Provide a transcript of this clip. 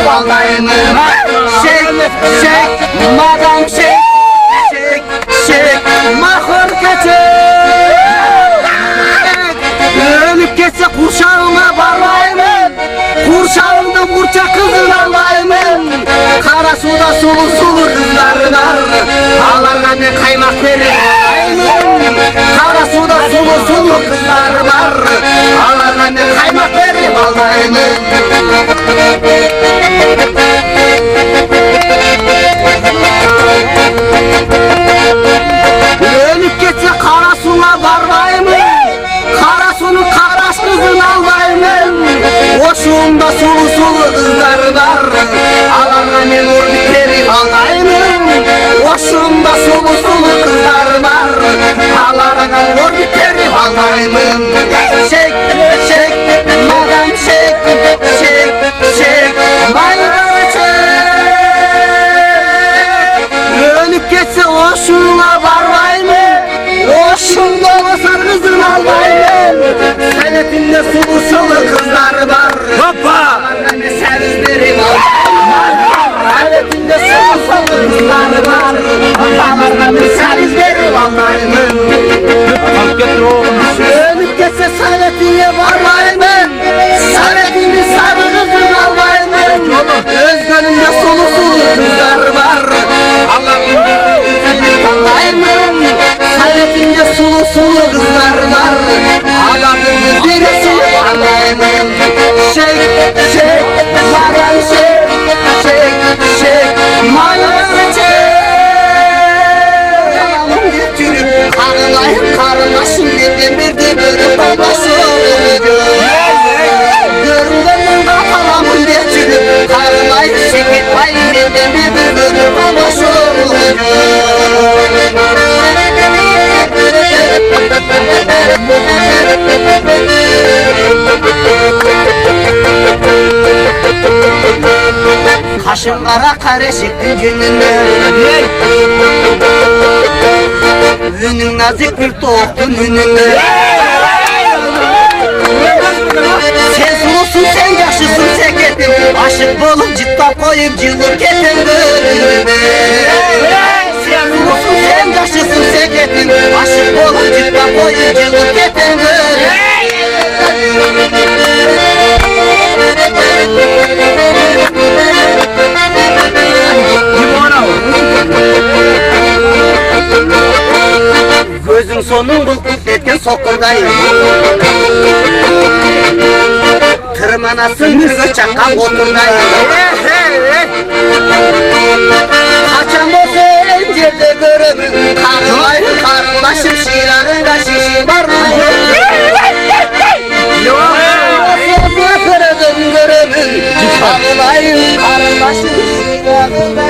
vallahi Shake, madam shake, mahur keçek. Ölüp geçse kurşağıma varlayımın, kurşağımda burça kızın alayımın. Kara suda sulu sulu kızlar var, ağlarına ne kaymak verir alayımın. Kara suda sulu sulu kızlar var, ağlarına ne kaymak verir alayımın. Ölüp geçse kara suna varlayımın, kara sunu karaş kızın alayımın. Oşuğumda sulu sulu kızlar var, ağlarına ne vurdukları alayımın. Oşuğumda sulu sulu kızlar var, ağlarına vurdukları alayımın. Shake, madam shake, bayram shake. Ölüp geçse oşuğuna varlayımın, oşuğumda basar kızın alayımın. Senetinde sulu sulu kızlar var, Hoppa! ne servislerim Senetinde sulu sulu kızlar var, ağlarına ne servislerim alayımın. Ölüp geçse senetine varlayımın, senetini sarı kızın alayımın. Özgönümde sulu sulu kızlar var, alayımın. Senetinde sulu sulu kızlar var, ağlarını birisi alayımın. Shake, madam shake, madam shake. Yalanım götürüp karınlaşım dedim bir de böyle paylaşım. Göründüğümün kafalamın götürüp karınlayıp şeket payım dedim bir de böyle paylaşım. Kaşın kara karışık gününde, ünün nazik bir toktun ününde. Sen sulusun sen yaşısın seketim, aşık bulup cidda koyup cılır ketin gönlüme. Sen sulusun sen yaşısın seketim, aşık bulup cidda koyup cılır ketin gönlüme. Gözün sonun bulkut etken sokurdayım. Tırmanasın kızı çakal oturdayım. Kaçan bu zincirde görümün, karılayım karılaşım şiranında şişi var mı? Sözle kırdım görümün, karılayım karılaşım şiranında